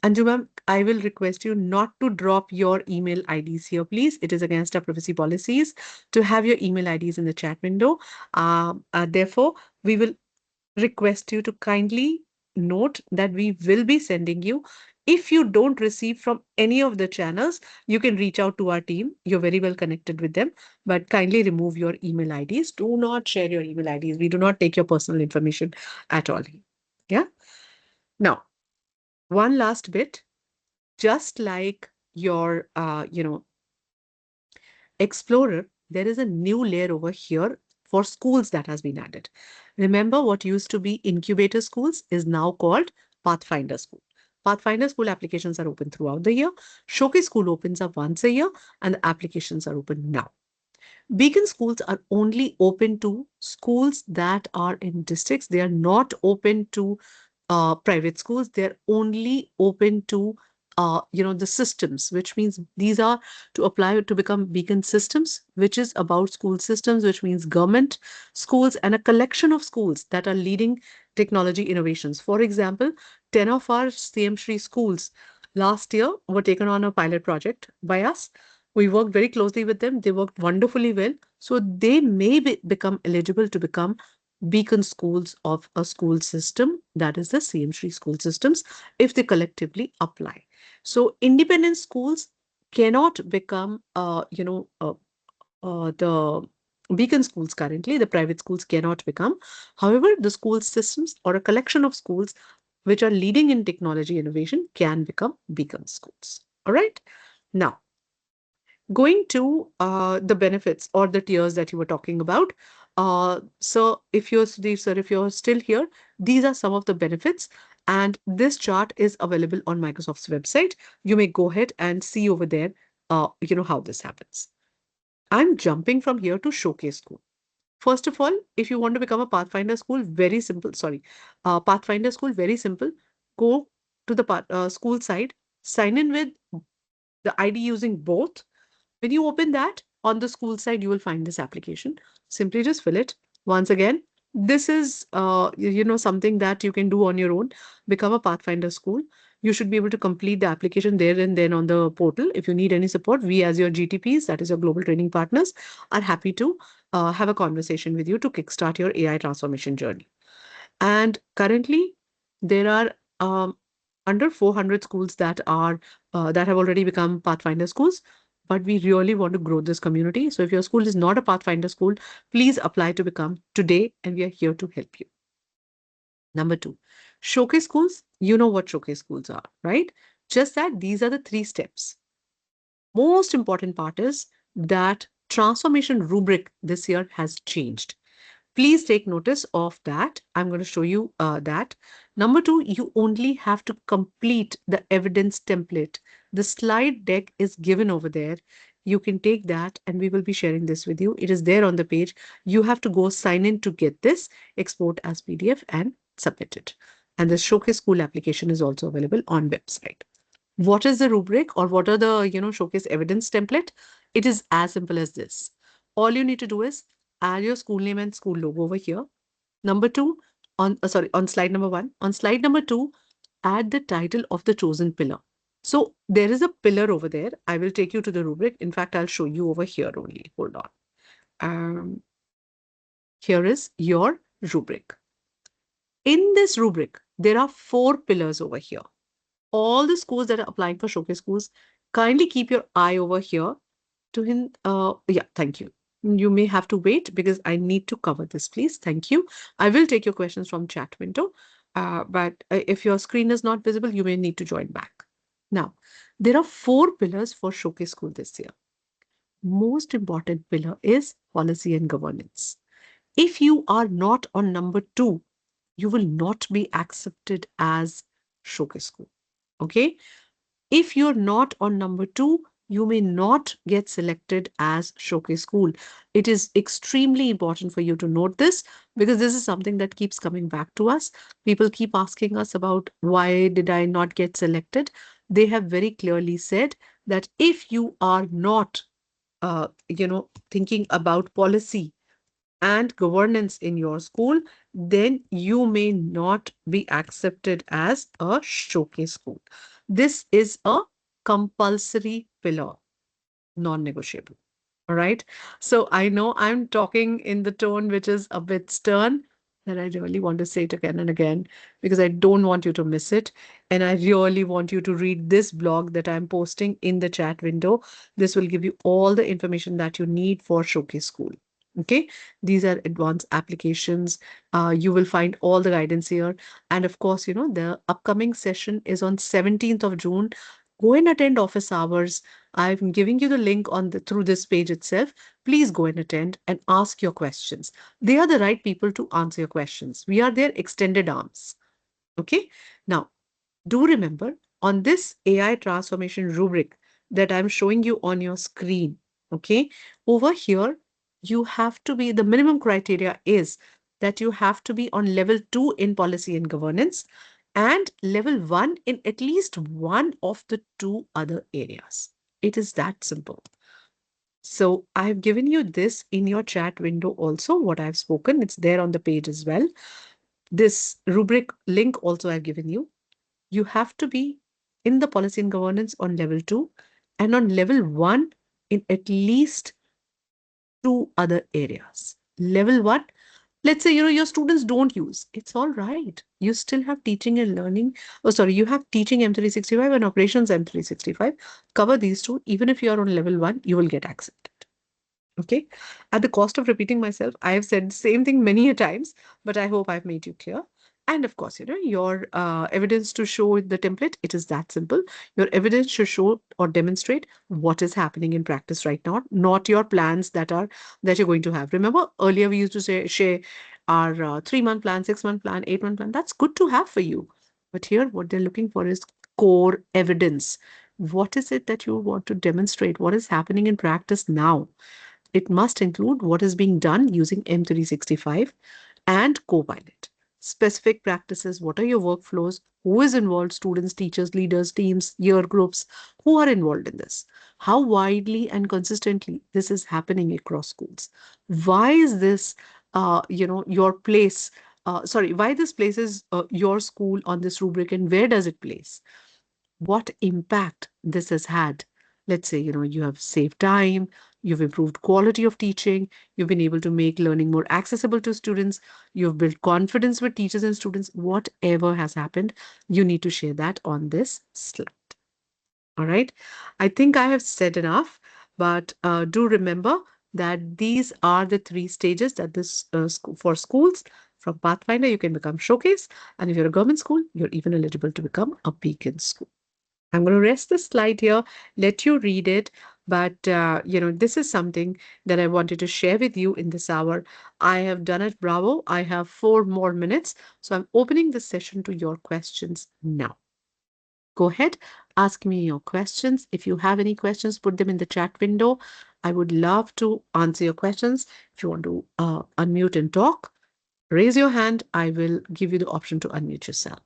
S1: Anju ma'am, I will request you not to drop your email IDs here, please. It is against our privacy policies to have your email IDs in the chat window. Therefore, we will request you to kindly note that we will be sending you. If you don't receive from any of the channels, you can reach out to our team. You're very well connected with them, but kindly remove your email IDs. Do not share your email IDs. We do not take your personal information at all. Yeah. Now, one last bit, just like your, Explorer, there is a new layer over here for schools that has been added. Remember what used to be incubator schools is now called Pathfinder School. Pathfinder School applications are open throughout the year. Showcase School opens up once a year and the applications are open now. Beacon schools are only open to schools that are in districts. They are not open to private schools. They're only open to the systems, which means these are to apply to become beacon systems, which is about school systems, which means government schools and a collection of schools that are leading technology innovations. For example, 10 of our CM Shri schools last year were taken on a pilot project by us. We worked very closely with them. They worked wonderfully well. So they may become eligible to become beacon schools of a school system, that is the CM Shri school systems, if they collectively apply. So independent schools cannot become, the beacon schools currently, the private schools cannot become. However, the school systems or a collection of schools which are leading in technology innovation can become beacon schools. All right. Now, going to the benefits or the tiers that you were talking about. So if you're Sudeep sir, if you're still here, these are some of the benefits. And this chart is available on Microsoft's website. You may go ahead and see over there, how this happens. I'm jumping from here to Showcase School. First of all, if you want to become a Pathfinder school, very simple. Sorry, Pathfinder school, very simple. Go to the school side, sign in with the ID using both. When you open that on the school side, you will find this application. Simply just fill it. Once again, this is something that you can do on your own. Become a Pathfinder school. You should be able to complete the application there and then on the portal. If you need any support, we as your GTPs, that is your global training partners, are happy to have a conversation with you to kickstart your AI transformation journey. And currently, there are under 400 schools that have already become Pathfinder schools. But we really want to grow this community. So if your school is not a Pathfinder school, please apply to become today, and we are here to help you. Number two, showcase schools. You know what showcase schools are, right? Just that these are the 3 steps. Most important part is that transformation rubric this year has changed. Please take notice of that. I'm going to show you that. Number 2, you only have to complete the evidence template. The slide deck is given over there. You can take that and we will be sharing this with you. It is there on the page. You have to go sign in to get this, export as PDF and submit it. And the Showcase School application is also available on website. What is the rubric or what are the, showcase evidence template? It is as simple as this. All you need to do is add your school name and school logo over here. Number 2, on slide number 1. On slide number 2, add the title of the chosen pillar. So there is a pillar over there. I will take you to the rubric. In fact, I'll show you over here only. Hold on. Here is your rubric. In this rubric, there are 4 pillars over here. All the schools that are applying for showcase schools, kindly keep your eye over here to him. Yeah, thank you. You may have to wait because I need to cover this, please. Thank you. I will take your questions from chat window. But if your screen is not visible, you may need to join back. Now, there are 4 pillars for showcase school this year. Most important pillar is policy and governance. If you are not on number two, you will not be accepted as showcase school. Okay. If you're not on number two, you may not get selected as showcase school. It is extremely important for you to note this because this is something that keeps coming back to us. People keep asking us about why did I not get selected? They have very clearly said that if you are not, thinking about policy and governance in your school, then you may not be accepted as a showcase school. This is a compulsory pillar, non negotiable. All right. So I know I'm talking in the tone which is a bit stern, and I really want to say it again and again because I don't want you to miss it. And I really want you to read this blog that I'm posting in the chat window. This will give you all the information that you need for Showcase School. Okay, these are advanced applications. You will find all the guidance here. And of course, the upcoming session is on 17th of June. Go and attend office hours. I'm giving you the link on the through this page itself. Please go and attend and ask your questions. They are the right people to answer your questions. We are their extended arms. Okay. Now, do remember on this AI transformation rubric that I'm showing you on your screen. Okay. Over here, you have to be, the minimum criteria is that you have to be on level two in policy and governance and level one in at least one of the two other areas. It is that simple. So I've given you this in your chat window also, what I've spoken. It's there on the page as well. This rubric link also I've given you. You have to be in the policy and governance on level two and on level one in at least two other areas. Level one, let's say, your students don't use. It's all right. You still have teaching and learning. Oh, sorry, you have teaching M365 and operations M365. Cover these two. Even if you are on level one, you will get accepted. Okay. At the cost of repeating myself, I have said the same thing many a times, but I hope I've made you clear. And of course, your evidence to show the template, it is that simple. Your evidence should show or demonstrate what is happening in practice right now, not your plans that you're going to have. Remember, earlier we used to share our 3-month plan, 6-month plan, 8-month plan. That's good to have for you. But here, what they're looking for is core evidence. What is it that you want to demonstrate? What is happening in practice now? It must include what is being done using M365 and Copilot. Specific practices, what are your workflows, who is involved, students, teachers, leaders, teams, year groups, who are involved in this, how widely and consistently this is happening across schools. Why is this, your place, why this places your school on this rubric and where does it place? What impact this has had. Let's say, you have saved time, you've improved quality of teaching, you've been able to make learning more accessible to students, you've built confidence with teachers and students, whatever has happened, you need to share that on this slide. All right. I think I have said enough, but do remember that these are the three stages that this for schools. From Pathfinder, you can become Showcase, and if you're a government school, you're even eligible to become a Beacon school. I'm going to rest the slide here, let you read it. But, this is something that I wanted to share with you in this hour. I have done it. Bravo. I have 4 more minutes. So I'm opening the session to your questions now. Go ahead, ask me your questions. If you have any questions, put them in the chat window. I would love to answer your questions. If you want to unmute and talk, raise your hand. I will give you the option to unmute yourself.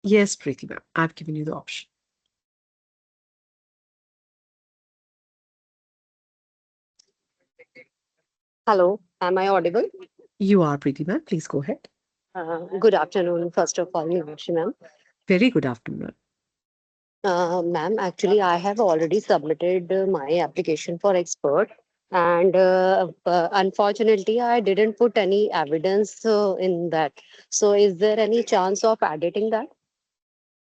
S1: Yes, Preeti ma'am, I've given you the option.
S2: Hello, am I audible?
S1: You are Preeti ma'am. Please go ahead.
S2: Good afternoon, first of all, Meenakshi ma'am.
S1: Very good afternoon.
S2: Ma'am, actually, I have already submitted my application for expert, and unfortunately, I didn't put any evidence in that. So, is there any chance of editing that?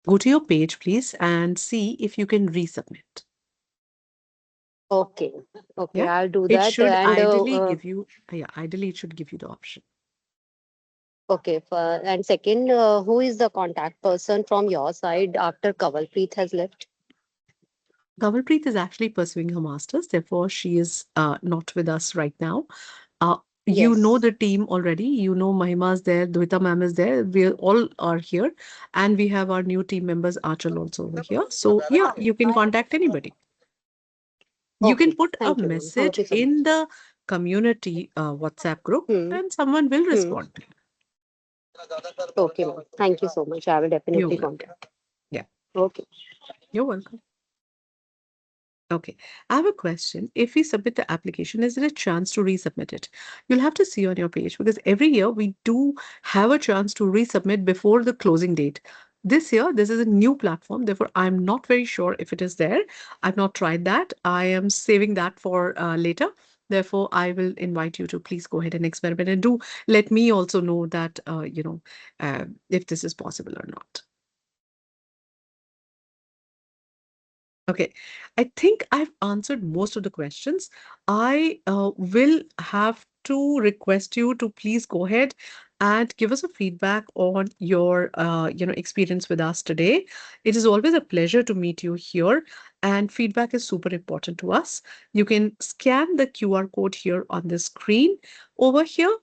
S1: Go to your page, please, and see if you can resubmit.
S2: Okay, okay,
S1: Yeah.
S2: I'll do
S1: It
S2: that.
S1: should
S2: And
S1: ideally give you, yeah, ideally it should give you the option.
S2: okay, and second, who is the contact person from your side after Kavalpreet has left?
S1: Gavalpreet is actually pursuing her master's, therefore she is not with us right now. Uh, you know
S2: Yes.
S1: the team already. You know Mahima's there, Dvita ma'am is there. We all are here, and we have our new team members, Achal also over here. So yeah, you can contact anybody. You can
S2: Okay,
S1: put a
S2: thank you, ma'am.
S1: message
S2: Thank you so much.
S1: in the community WhatsApp group,
S2: Hmm.
S1: and someone will
S2: Hmm.
S1: respond to you.
S2: Okay, ma'am. Thank you so much. I will
S1: You're
S2: definitely
S1: welcome.
S2: contact.
S1: Yeah,
S2: Okay.
S1: you're welcome. Okay, I have a question. If we submit the application, is there a chance to resubmit it? You'll have to see on your page because every year we do have a chance to resubmit before the closing date. This year, this is a new platform, therefore, I'm not very sure if it is there. I've not tried that. I am saving that for later. Therefore, I will invite you to please go ahead and experiment and do let me also know that, if this is possible or not. Okay, I think I've answered most of the questions. I will have to request you to please go ahead and give us a feedback on your, experience with us today. It is always a pleasure to meet you here, and feedback is super important to us. You can scan the QR code here on the screen over here,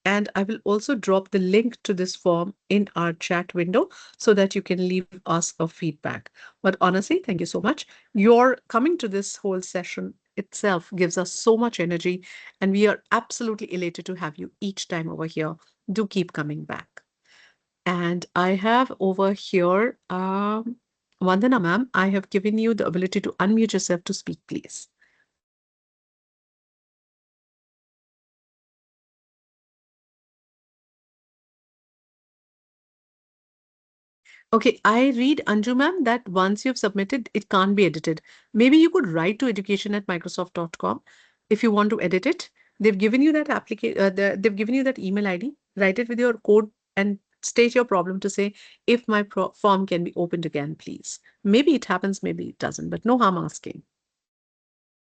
S1: and I will also drop the link to this form in our chat window so that you can leave us a feedback. But honestly, thank you so much. Your coming to this whole session itself gives us so much energy, and we are absolutely elated to have you each time over here. Do keep coming back. And I have over here, Vandana ma'am, I have given you the ability to unmute yourself to speak, please. Okay, I read Anju ma'am that once you've submitted, it can't be edited. Maybe you could write to education@microsoft.com if you want to edit it. They've given you that they've given you that email ID. Write it with your code and state your problem to say if my form can be opened again, please. Maybe it happens, maybe it doesn't, but no harm asking.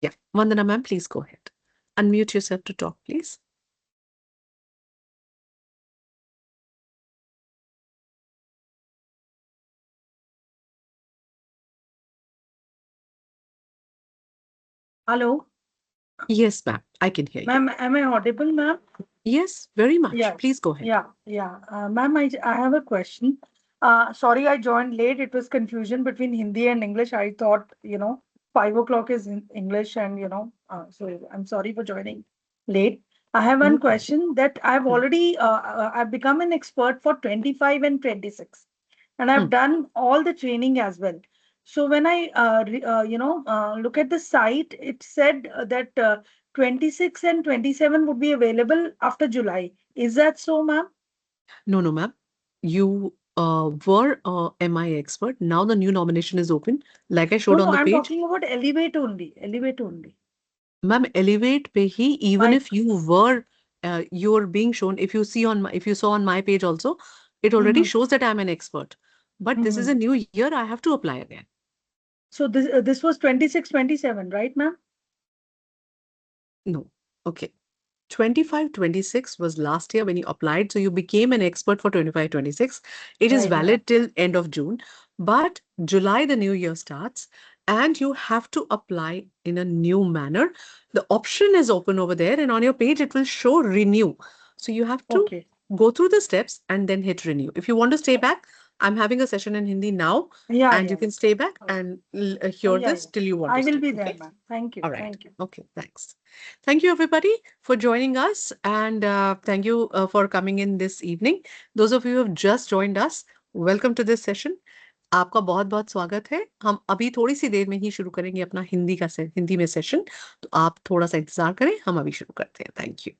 S1: Yeah, Vandana ma'am, please go ahead. Unmute yourself to talk, please.
S3: Hello,
S1: Yes, ma'am, I can hear you.
S3: ma'am. Am I audible, ma'am?
S1: Yes, very much.
S3: Yeah,
S1: Please go ahead.
S3: yeah. Ma'am, I have a question. Sorry, I joined late. It was confusion between Hindi and English. I thought, 5 o'clock is in English, and so I'm sorry for joining late. I have one
S1: No problem.
S3: question that I've become an expert for 25 and 26, and I've
S1: Hmm.
S3: done all the training as well. So when I look at the site, it said that 26 and 27 would be available after July. Is that so, ma'am?
S1: No, no, ma'am. You were a MI expert. Now the new nomination is open. Like I
S3: No,
S1: showed on
S3: no,
S1: the
S3: I'm
S1: page,
S3: talking about Elevate only. Elevate only.
S1: ma'am, elevate pe hi, even
S3: My,
S1: if you were being shown, if you saw on my page also, it already
S3: mm-hmm,
S1: shows that I'm an expert. But this is
S3: mm-hmm.
S1: a new year, I have to apply again.
S3: So this was 26, 27, right, ma'am?
S1: No. Okay. 25, 26 was last year when you applied. So you became an expert for 25, 26. It is
S3: Right, ma'am.
S1: valid till end of June. But July, the new year starts, and you have to apply in a new manner. The option is open over there, and on your page, it will show renew. So you have to
S3: Okay.
S1: go through the steps and then hit renew. If you want to stay back, I'm having a session in Hindi now,
S3: Yeah,
S1: and you
S3: yeah,
S1: can
S3: yeah.
S1: stay back
S3: Oh,
S1: and
S3: oh,
S1: hear
S3: yeah,
S1: this
S3: yeah.
S1: till you want
S3: I
S1: to
S3: will
S1: stay.
S3: be there,
S1: Okay.
S3: ma'am. Thank you.
S1: All right.
S3: Thank you.
S1: Okay. Thanks. Thank you, everybody, for joining us. And thank you for coming in this evening. Those of you who have just joined us, welcome to this session. आपका बहुत बहुत स्वागत है। हम अभी थोड़ी सी देर में ही शुरू करेंगे अपना हिंदी में सेशन। तो आप थोड़ा सा इंतजार करें, हम अभी शुरू करते हैं। Thank you.